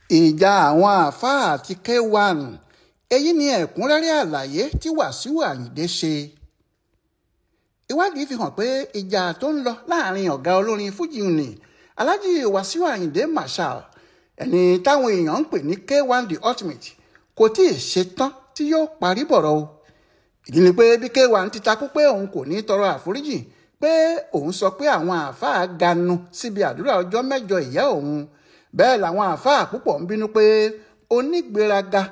ìjà àwọn àáfàá àti K1 èyí ni ẹ̀kúnrẹ́rẹ́ àlàyé tí Wasiu Ayinde ṣe. Ìwádìí fi hàn pé ìjà tó ń lọ láàrin ọ̀gá olórin fújì ní Alhaji Wasiu Ayinde Marshal, ẹni táwọn èèyàn ń pè ní K1 the Ultimate, kò tí ì ṣetán tí yóò parí bọ̀rọ̀ o. Ìdí ni pé bí K1 ti takú pé òun kò ní tọrọ àforíjì, pé òun sọ pé àwọn àáfàá ganu síbi àdúrà ọjọ́ mẹ́jọ ìyá òun, bẹ́ẹ̀ làwọn àáfàá púpọ̀ ń bínú pé onígbéraga,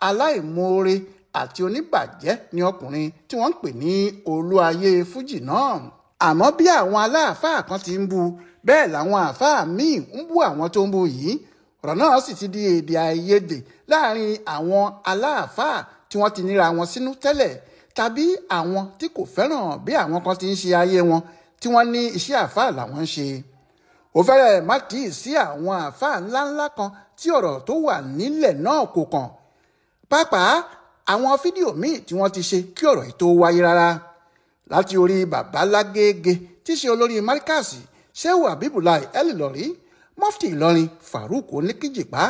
aláìmoore àti oníbàjẹ́ ni ọkùnrin tí wọ́n ń pè ní olú ayé fújì náà. Àmọ́ bí àwọn aláàfáà kan ti ń bu, bẹ́ẹ̀ làwọn àáfàá míì ń bú àwọn tó ń bu yìí. Ọ̀rọ̀ náà sì ti di èdè àìyedè láàrin àwọn aláàfáà tí wọ́n ti níra wọn sínú tẹ́lẹ̀, tàbí àwọn tí kò fẹ́ràn bí àwọn kan ti ń ṣe ayé wọn tí wọ́n ní iṣẹ́ àáfàá làwọn ń ṣe. Ó fẹ́rẹ̀ má tíì sí àwọn àáfàá ńláńlá kan tí ọ̀rọ̀ tó wà nílẹ̀ náà kò kàn. Pàápàá àwọn fídíò míì tí wọ́n ti ṣe kí ọ̀rọ̀ yìí tó wáyé rárá. Láti orí bàbá lágége tí ṣe olórí Markasi Shehu Abibulai Elilori, Mufti Ìlọrin Farouk Oníkìjìpá,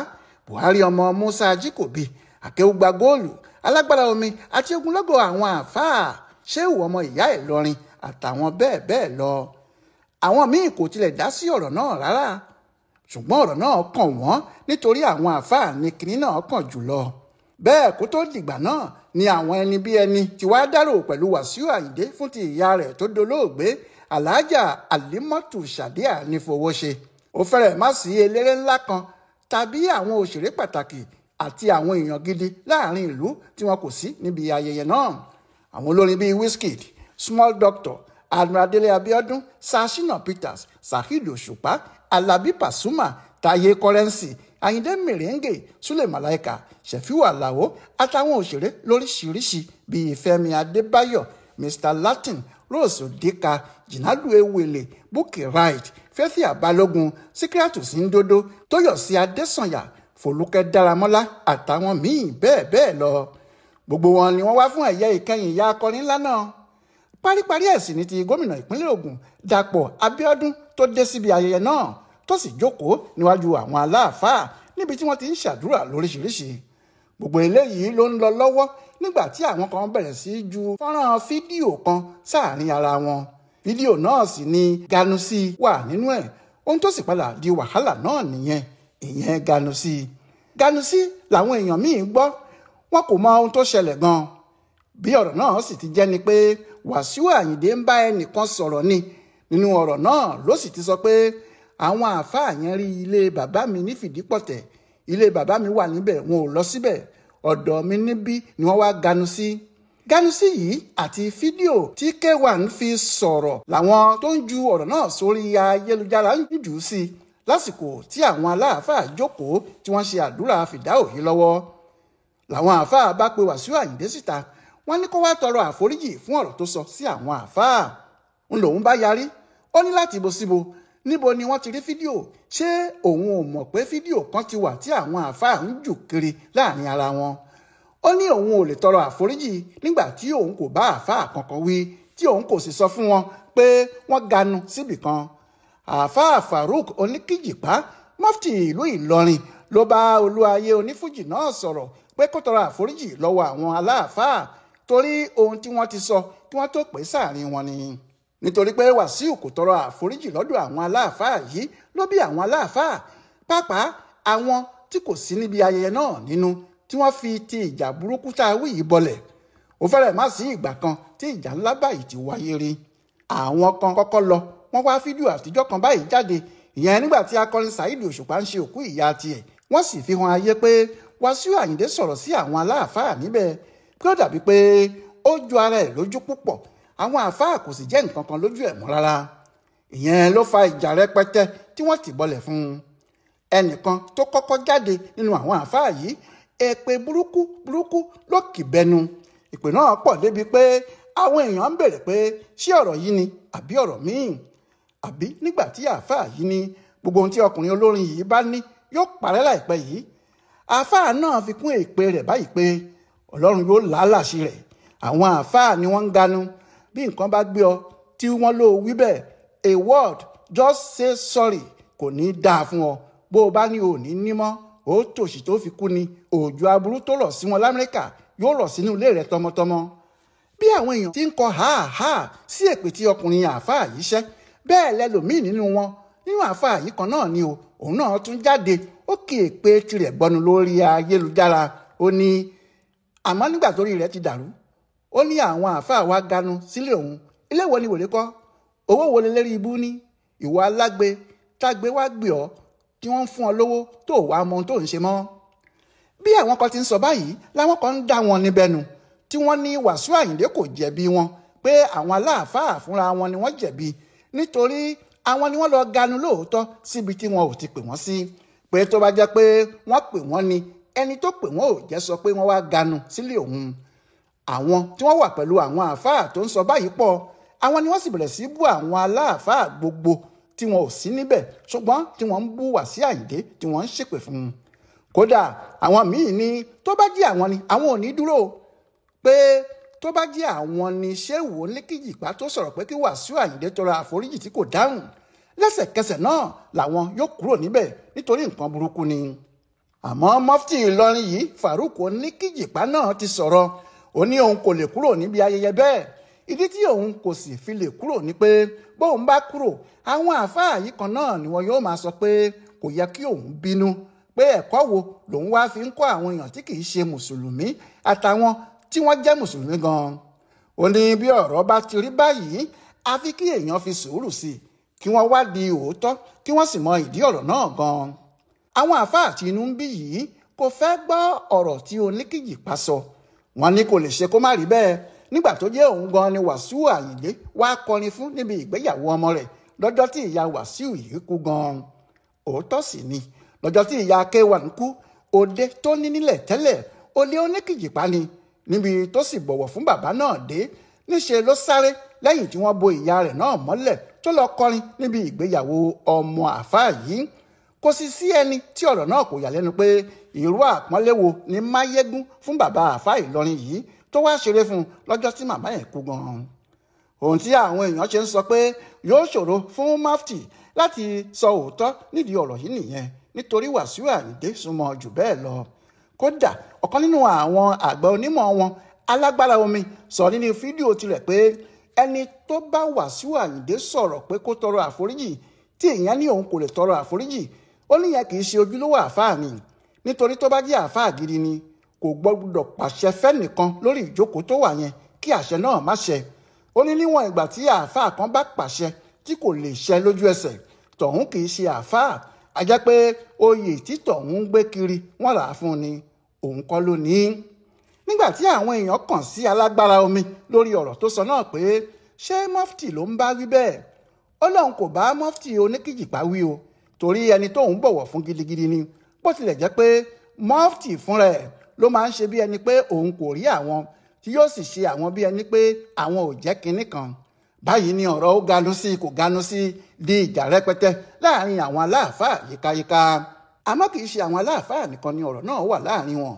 Buhari ọmọ Musa Ajikobi, Akéwùgbà Góòlù, Alágbára Omi àti ogunlọ́gọ̀ àwọn àáfàá, Shehu ọmọ ìyá Ìlọrin àtàwọn bẹ́ẹ̀ bẹ́ẹ̀ lọ. Àwọn míì kò tilẹ̀ dá sí ọ̀rọ̀ náà rárá, ṣùgbọ́n ọ̀rọ̀ náà kàn wọ́n nítorí àwọn àáfàá ní kinní náà kàn jùlọ. Bẹ́ẹ̀ kó tó dìgbà náà ni àwọn ẹni bí ẹni tí wàá dárò pẹ̀lú Wasiu Ayinde fún ti ìyá rẹ̀ tó dolóògbé Alhaja Alimatu Shadia ní fowó ṣe. Ó fẹ́rẹ̀ má sí eléré ńlá kan tàbí àwọn òṣèré pàtàkì àti àwọn èèyàn gidi láàrin ìlú tí wọn kò sí níbi ayẹyẹ náà. Àwọn olórin bíi Wizkid, Small Doctor, Admiral Dele Abiodun, Shina Peters, Saheed Òṣùpá, Alabi Pasuma, Taye Currency, Ayinde Merengue, Sule Malaika, Sefiu Alao àtàwọn òṣèré lóríṣiríṣi bíi Fẹ́mi Adébáyọ̀, Mr Latin, Rose Odika, Jinadu Ewele, Bukky Wright, Fathia Balogun, Síkírátù Síndodo, Tóyọ̀sí Adésànyà, Fọlúkẹ́ Dáramọ́lá àtàwọn míì bẹ́ẹ̀ bẹ́ẹ̀ lọ. Gbogbo wọn ni wọ́n wá fún ẹ̀yẹ ìkẹyìn ìyá akọrin ńlá náà. Paríparí ẹ̀sìn ní ti gómìnà ìpínlẹ̀ Ògùn Dàpọ̀ Abíọ́dún tó dé síbi ayẹyẹ náà tó sì jókòó níwájú àwọn aláàfáà níbi tí wọ́n ti ń ṣàdúrà lóríṣiríṣi. Gbogbo eléyìí ló ń lọ lọ́wọ́ nígbà tí àwọn kan bẹ̀rẹ̀ sí í ju fọ́nrán fídíò kan sáàrin ara wọn. Fídíò náà sì ni Ganusi wà nínú ẹ̀. Ohun tó sì padà di wàhálà náà nìyẹn, ìyẹn Ganusi làwọn èèyàn míì gbọ́, wọn kò mọ ohun tó ṣẹlẹ̀ gan. Bí ọ̀rọ̀ náà sì ti jẹ́ ni pé Wasiu Ayinde ń bá ẹnìkan sọ̀rọ̀ ni. Nínú ọ̀rọ̀ náà ló sì ti sọ pé àwọn àáfàá yẹn rí ilé bàbá mi ní Fìdípọ̀tẹ̀, ilé bàbá mi wà níbẹ̀, wọn ò lọ síbẹ̀, ọ̀dọ̀ mi níbí ni wọ́n wá Ganusi yìí àti fídíò tí K1 fi sọ̀rọ̀ làwọn tó ń ju ọ̀rọ̀ náà sórí ayélujára ń jù ú sí lásìkò tí àwọn aláàfáà jókòó tí wọ́n ṣe àdúrà fìdáò yìí lọ́wọ́. Làwọn àáfàá bá pe Wasiu Ayinde síta, wọ́n ní kó wá tọrọ àforíjì fún ọ̀rọ̀ tó sọ sí àwọn àáfàá. Ń lòun bá yarí, ó ní láti bo síbo, níbo ni wọ́n ti rí fídíò? Ṣé òun ò mọ̀ pé fídíò kan ti wà tí àwọn àáfàá ń jù kiri láàrin ara wọn? Ó ní òun ò lè tọrọ àforíjì nígbà tí òun kò bá àáfàá kankan wí, tí òun kò sì sọ fún wọn pé wọ́n ganu síbì kan. Àáfàá Farouk Oníkìjìpá, Mufti ìlú Ìlọrin, ló bá olúayé onífújì náà sọ̀rọ̀ pé kó tọrọ àforíjì lọ́wọ́ àwọn aláàfáà torí ohun tí wọ́n ti sọ kí wọ́n tó pè sáàrin wọn ni. Nítorí pé Wasiu kò tọrọ àforíjì lọ́dọ̀ àwọn aláàfáà yìí ló bí àwọn aláàfáà, pàápàá àwọn tí kò sí níbi ayẹyẹ náà nínú, tí wọ́n fi ti ìjà burúkú tá a wí yìí bọlẹ̀. Ó fẹ́rẹ̀ má sí ìgbà kan tí ìjà ńlá báyìí ti wáyé rí. Àwọn kan kọ́kọ́ lọ, wọ́n wá fídíò àtijọ́ kan báyìí jáde, ìyẹn nígbà tí akọrin Saheed Òṣùpá ń ṣe òkú ìyá tiẹ̀. Wọ́n sì fi hàn ayé pé Wasiu Ayinde sọ̀rọ̀ sí àwọn aláàfáà níbẹ̀ kí ó dàbí pé ó ju ara ẹ̀ lójú púpọ̀, àwọn àáfàá kò sì jẹ́ nǹkan kan lójú ẹ̀ mọ́ rárá. Ìyẹn ló fa ìjà rẹpẹtẹ tí wọ́n ti bọlẹ̀ fún un. Ẹnìkan tó kọ́kọ́ jáde nínú àwọn àáfàá yìí, èpè burúkú ló kì bẹnu. Ìpè náà pọ̀ débi pé àwọn èèyàn ń bèrè pé ṣé ọ̀rọ̀ yìí ni àbí ọ̀rọ̀ míì, àbí nígbà tí àáfàá yìí ní gbogbo ohun tí ọkùnrin olórin yìí bá ní yóò parẹ́ láìpẹ́ yìí. Àáfàá náà fi kún èpè rẹ̀ báyìí pé Ọlọ́run yóò làálàṣí rẹ̀. Àwọn àáfàá ni wọ́n ń ganu. Bí nǹkan bá gbé ọ tí wọ́n lò wí bẹ́ẹ̀, a word, just say sorry, kò ní dáa fún ọ. Bó o bá ní ò ní nímọ́, ó tòṣì tó fi kú ni òjò aburú tó rọ̀ sí wọn l'Amẹ́ríkà yóò rọ̀ sínú ilé rẹ̀ tọmọtọmọ. Bí àwọn èèyàn ti ń kọ háàháà sí èpè tí ọkùnrin Aafaa yìí ṣẹ́, bẹ́ẹ̀ lẹ́lòmíì nínú Aafaa yìí kan náà ni òun náà tún jáde ó kì í pé tirẹ̀ gbọ́nu lórí ayélujára. Ó ní àmọ́ nígbà torí rẹ̀ ti dàrú, ó ní àwọn Aafaa wá ganu sílé òun. Ilé wo ni wèrè kọ́? Owó wo lè lérí ibú ní? Ìwọ alágbe tágbe wá gbé ọ tí wọ́n ń fún ọ lówó tó wàá mọ ohun tó ń ṣe mọ́. Bí àwọn kan ti ń sọ báyìí láwọn kan ń dá wọn níbẹ̀ nù tí wọ́n ní Wasiu Ayinde kò jẹ̀bi wọn, pé àwọn aláàfáà fúnra wọn ni wọ́n jẹ̀bi nítorí àwọn ni wọ́n lọ ganu lóòótọ́ síbi tí wọn ò ti pè wọ́n sí. Pé tó bá jẹ́ pé wọ́n pè wọ́n ni ẹni tó pè wọ́n ò jẹ́ sọ pé wọ́n wá ganu sílé òun. Àwọn tí wọ́n wà pẹ̀lú àwọn àáfáà tó ń sọ báyìí pọ̀, àwọn ni wọ́n sì bẹ̀rẹ̀ sí bú àwọn aláàfáà gbogbo tí wọn ò sí níbẹ̀ ṣùgbọ́n tí wọ́n ń bú Wasiu Ayinde tí wọ́n ń ṣépè fún un. Kódà àwọn míì ní tó bá jẹ́ àwọn ni àwọn ò ní dúró, pé tó bá jẹ́ àwọn ni Ṣéwù Oníkìjìpá tó sọ̀rọ̀ pé kí Wasiu Ayinde tọrọ àforíjì tí kò dáhùn, lẹ́sẹ̀kẹsẹ̀ náà làwọn yóò kúrò níbẹ̀ nítorí nǹkan burúkú ni. Àmọ́ mọ́fítì Ìlọrin yìí Farouk Oníkìjìpá náà ti sọ̀rọ̀, ó ní òun kò lè kúrò níbi ayẹyẹ bẹ́ẹ̀. Ìdí tí òun kò sì fi lè kúrò ni pé bóun bá kúrò àwọn àáfàá yìí kan náà ni wọn yóò máa sọ pé kò yẹ kí òun bínú, pé ẹ̀kọ́ wo lòun wá fi ń kọ́ àwọn èèyàn tí kì í ṣe mùsùlùmí àtàwọn tí wọ́n jẹ́ mùsùlùmí gan-an. Ó ní bí ọ̀rọ̀ bá ti rí báyìí àfi kí èèyàn fi sùúrù sí i, kí wọ́n wádìí òótọ́ kí wọ́n sì mọ ìdí ọ̀rọ̀ náà gan-an. Àwọn àáfàá tí inú ń bí yìí kò fẹ́ gbọ́ ọ̀rọ̀ tí Oníkìjìpá sọ. Wọ́n ní kò lè ṣe kó má rí bẹ́ẹ̀ nígbà tó jẹ́ òun gan ni Wasiu Ayinde wá kọrin fún níbi ìgbéyàwó ọmọ rẹ̀ lọ́jọ́ tí ìyá Wasiu yìí kú gan. Òótọ́ sì ni lọ́jọ́ tí ìyá K1 kú, òde tó ní nílẹ̀ tẹ́lẹ̀ òde Oníkìjìpá ni, níbi tó sì bọ̀wọ̀ fún bàbá náà dé níṣe ló sáré lẹ́yìn tí wọ́n bo ìyá rẹ̀ náà mọ́lẹ̀ tó lọ kọrin níbi ìgbéyàwó ọmọ Aafaa yìí. Kò sì sí ẹni tí ọ̀rọ̀ náà kò yà lẹ́nu pé irú àpọ́nlé wo ni máyégún fún bàbá Aafaa Ìlọrin yìí tó wá ṣeré fún un lọ́jọ́ tí màmá ẹ̀ kú gan-an. Ohun tí àwọn èèyàn ṣe ń sọ pé yóò ṣòro fún Mufti láti sọ òótọ́ nídìí ọ̀rọ̀ yìí nìyẹn, nítorí Wasiu Ayinde súnmọ́ jù bẹ́ẹ̀ lọ. Kódà ọ̀kan nínú àwọn àgbà onímọ̀ wọn Alágbára Omi sọ nínú fídíò tirẹ̀ pé ẹni tó bá Wasiu Ayinde sọ̀rọ̀ pé kó tọrọ àforíjì tí èèyàn ní òun kò lè tọrọ àforíjì, ó níyẹn kì í ṣe ojúlówó àáfàá ni, nítorí tó bá jẹ́ àáfàá gidi ni kò gbọ́dọ̀ pàṣẹ fẹ́nìkan lórí ìjókòó tó wà yẹn kí àṣẹ náà má ṣẹ. Ó ní níwọ̀n ìgbà tí àáfàá kan bá pàṣẹ tí kò lè ṣẹ lójú ẹsẹ̀, tọ̀hún kì í ṣe àáfàá, a jẹ́ pé oyè tí tọ̀hún ń gbé kiri wọ́n rà á fún ni, òun kọ́ ló ní. Nígbà tí àwọn èèyàn kàn sí Alágbára Omi lórí ọ̀rọ̀ tó sọ náà pé ṣé Mufti ló ń bá wí bẹ́ẹ̀, ó lóun kò bá Mufti Oníkìjìpá wí o, torí ẹni tóun bọ̀wọ̀ fún gidigidi ni, bó tilẹ̀ jẹ́ pé Mufti fúnra ẹ̀ ló máa ń ṣe bí ẹni pé òun kò rí àwọn tí yóò sì ṣe àwọn bí ẹni pé àwọn ò jẹ́ kinní kan. Báyìí ni ọ̀rọ̀ ó ganu sí kò ganu sí di ìjà rẹpẹtẹ láàrin àwọn aláàfáà yíkáyíká. Àmọ́ kì í ṣe àwọn aláàfáà nìkan ni ọ̀rọ̀ náà wà láàrin wọn.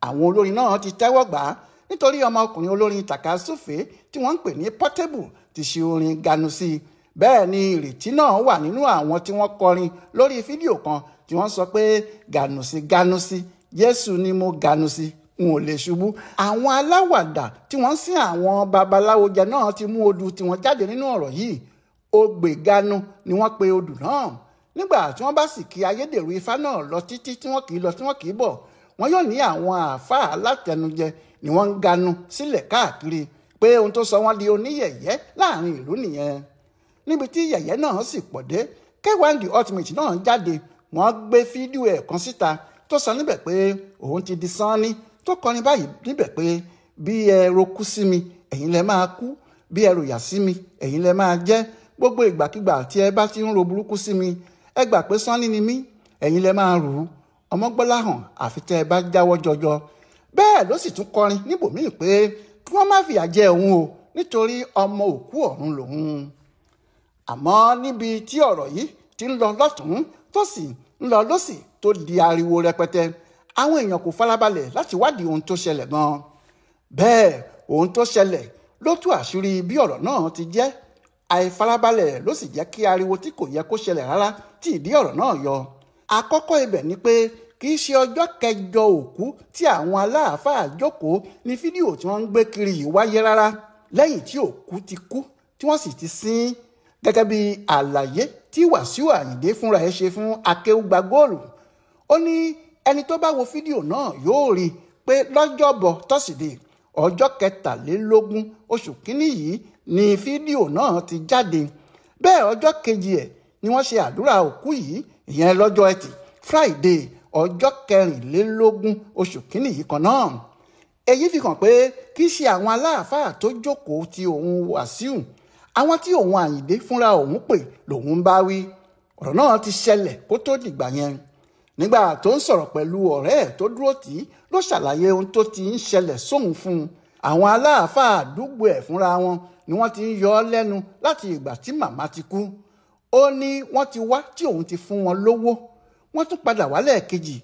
Àwọn olórin náà ti tẹ́wọ́ gbà á nítorí ọmọkùnrin olórin tàkasúfèé tí wọ́n ń pè ní Portable ti ṣe orin ganu sí i. Bẹ́ẹ̀ ni Ìrètí náà wà nínú àwọn tí wọ́n kọrin lórí fídíò kan tí wọ́n sọ pé ganu sí Jésù ni mo ganu sí, n ò lè ṣubú. Àwọn aláwàdà tí wọ́n sin àwọn babaláwo jẹ náà ti mú odù tí wọ́n jáde nínú ọ̀rọ̀ yìí. Ògbèganu ni wọ́n pe odù náà. Nígbà tí wọ́n bá sì kí ayédèrú ifá náà lọ títí tí wọ́n kì í lọ tí wọ́n kì í bọ̀, wọ́n yóò ní àwọn àáfàá alátẹnujẹ ni wọ́n ń ganu sílẹ̀ káàkiri pé ohun tó sọ wọ́n di oníyẹ̀yẹ́ láàrin ìlú nìyẹn. Níbi tí yẹ̀yẹ́ náà sì pọ̀ dé, K1 the Ultimate náà jáde, wọ́n gbé fídíò ẹ̀ kan síta tó sọ níbẹ̀ pé òun ti di Sanni, tó kọrin báyìí níbẹ̀ pé bí ẹ rokú sí mi ẹ̀yin lẹ máa kú, bí ẹ ròyà sí mi ẹ̀yin lẹ máa jẹ́, gbogbo ìgbàkigbà tí ẹ bá ti ń ro burúkú sí mi ẹ gbà pé Sanni ni mí, ẹ̀yin lẹ máa rù ú, ọmọgbọ́láhàn àfi tẹ́ ẹ bá jáwọ́ jọjọ. Bẹ́ẹ̀ ló sì tún kọrin níbòmíì pé kí wọ́n má fìyà jẹ òun o nítorí ọmọ òkú ọ̀run lòun. Àmọ́ níbi tí ọ̀rọ̀ yìí ti ń lọ lọ́tùn tó sì ń lọ lọ́sì tó di ariwo rẹpẹtẹ, àwọn èèyàn kò farabalẹ̀ láti wádìí ohun tó ṣẹlẹ̀ gan. Bẹ́ẹ̀ ohun tó ṣẹlẹ̀ ló tú àṣírí bí ọ̀rọ̀ náà ti jẹ́. Àìfarabalẹ̀ ló sì jẹ́ kí ariwo tí kò yẹ kó ṣẹlẹ̀ rárá tí ìdí ọ̀rọ̀ náà yọ. Àkọ́kọ́ ibẹ̀ ni pé kì í ṣe ọjọ́ kẹjọ òkú tí àwọn aláàfáà jókòó ní fídíò tí wọ́n ń gbé kiri yìí wáyé rárá, lẹ́yìn tí òkú ti kú tí wọ́n sì ti sin gẹ́gẹ́ bí àlàyé tí Wasiu Ayinde fúnra ẹ̀ ṣe fún akéwùgbà góòlù. Ó ní ẹni tó bá wo fídíò náà yóò rí i pé lọ́jọ́bọ̀ tọ́sídẹ̀ẹ́ ọjọ́ 23 oṣù kínní yìí ni fídíò náà ti jáde. Bẹ́ẹ̀ ọjọ́ kejì ẹ̀ ni wọ́n ṣe àdúrà òkú yìí, ìyẹn lọ́jọ́ ẹtì Friday ọjọ́ 24 oṣù kínní yìí kan náà. Èyí fi hàn pé kì í ṣe àwọn aláàfáà tó jókòó ti òun Wasiu, àwọn tí òun Ayinde fúnra òun pè lòun bá wí. Ọ̀rọ̀ náà ti ṣẹlẹ̀ kó tó dìgbà yẹn. Nígbà tó ń sọ̀rọ̀ pẹ̀lú ọ̀rẹ́ ẹ̀ tó dúró tì í ló ṣàlàyé ohun tó ti ń ṣẹlẹ̀ sóhun fún un. Àwọn aláàfáà àdúgbò ẹ̀ fúnra wọn ni wọ́n ti ń yọ ọ́ lẹ́nu láti ìgbà tí màmá ti kú. Ó ní wọ́n ti wá tí òun ti fún wọn lówó, wọ́n tún padà wá lẹ́ẹ̀kejì,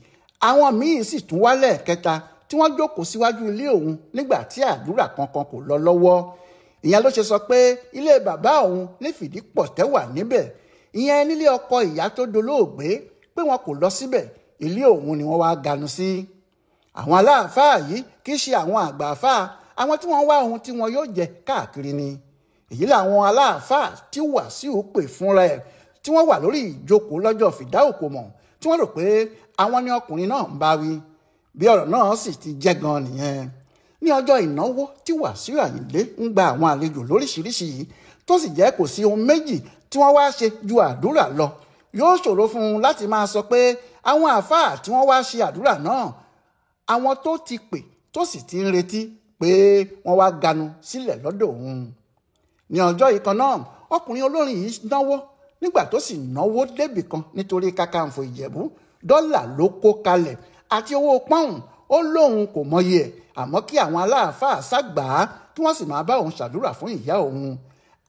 àwọn míì sì tún wá lẹ́ẹ̀kẹta tí wọ́n jókòó síwájú ilé òun nígbà tí àdúrà kankan kò lọ lọ́wọ́. Ìyẹn ló ṣe sọ pé ilé bàbá òun ní Fìdípọ̀tẹ́ wà níbẹ̀, ìyẹn nílé ọkọ ìyá tó dolóògbé, pé wọn kò lọ síbẹ̀, ilé òun ni wọ́n wá ganu sí. Àwọn aláàfáà yìí kì í ṣe àwọn àgbà àfáà, àwọn tí wọ́n wá ohun tí wọn yóò jẹ káàkiri ni. Èyí làwọn aláàfáà tí Wasiu pè fúnra ẹ̀ tí wọ́n wà lórí ìjókòó lọ́jọ́ fìdáòkòmọ̀ tí wọ́n rò pé àwọn ni ọkùnrin náà ń bá wí. Bí ọ̀rọ̀ náà sì ti jẹ́ gan nìyẹn. Ní ọjọ́ ìnáwó tí Wasiu Ayinde ń gba àwọn àlejò lóríṣiríṣi yìí, tó sì jẹ́ kò sí ohun méjì tí wọ́n wá ṣe ju àdúrà lọ, yóò ṣòro fún un láti máa sọ pé àwọn àfáà tí wọ́n wá ṣe àdúrà náà, àwọn tó ti pè tó sì ti ń retí pé wọ́n wá ganu sílẹ̀ lọ́dọ̀ òun. Ní ọjọ́ yìí kan náà, ọkùnrin olórin yìí náwó, nígbà tó sì náwó débì kan nítorí Kakanfò Ìjẹ̀bú, dọ́là ló kó kalẹ̀ àti owó pọ́ùn. Ó lóun kò mọyì ẹ̀, àmọ́ kí àwọn aláàfáà ságbà á kí wọ́n sì máa bá òun ṣàdúrà fún ìyá òun.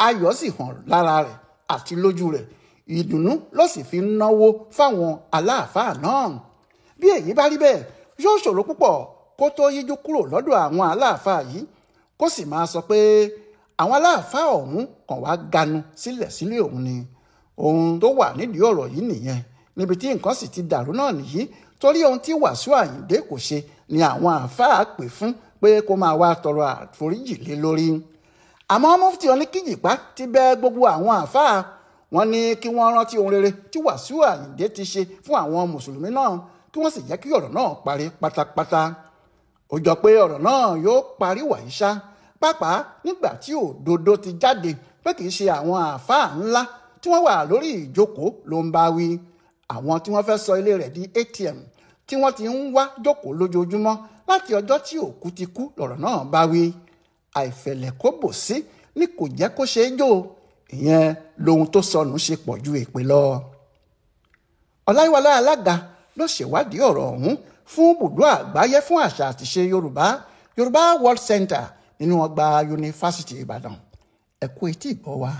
Ayọ̀ sì hàn lára rẹ̀ àti lójú rẹ̀, ìdùnnú ló sì fi ń náwó fáwọn aláàfáà náà. Bí èyí bá rí bẹ́ẹ̀, yóò ṣòro púpọ̀ kó tó yíjú kúrò lọ́dọ̀ àwọn aláàfáà yìí, kó sì máa sọ pé àwọn aláàfáà ọ̀hún kàn wá ganu sílé òun ni. Ohun tó wà nídìí ọ̀rọ̀ yìí nìyẹn. Níbi tí nǹkan sì ti dàrú náà nìyí, torí ohun tí Wasiu Ayinde kò ṣe ni àwọn àáfàá pè fún pé kó máa wá tọrọ àforíjì lé lórí. Àmọ́ mufti Oníkìjìpá ti bẹ̀ gbogbo àwọn àáfàá, wọ́n ní kí wọ́n rántí ohun rere tí Wasiu Ayinde ti ṣe fún àwọn mùsùlùmí náà, kí wọ́n sì jẹ́ kí ọ̀rọ̀ náà parí pátápátá. Ó jọ pé ọ̀rọ̀ náà yóò parí wàyí ṣá, pàápàá nígbà tí òdodo ti jáde pé kì í ṣe àwọn àáfàá ńlá tí wọ́n wà lórí ìjókòó ló ń bá wí. Àwọn tí wọ́n fẹ́ sọ ilé rẹ̀ di ATM tí wọ́n ti ń wá jókòó lójoojúmọ́ láti ọjọ́ tí òkú ti kú lọ̀rọ̀ náà bá wí. Àìfẹ̀lẹ̀ kó bò sí ní kò jẹ́ kó ṣe é jò, ìyẹn lohun tó sọnù ṣe pọ̀ ju èpè lọ. Ọláyíwọlá Alága ló ṣèwádìí ọ̀rọ̀ ọ̀hún fún Bùdó Àgbáyé fún Àṣà àtìṣe Yorùbá World Center nínú ọgbà Yunifásítì Ìbàdàn. Ẹ kú etí ìgbọ́ wa.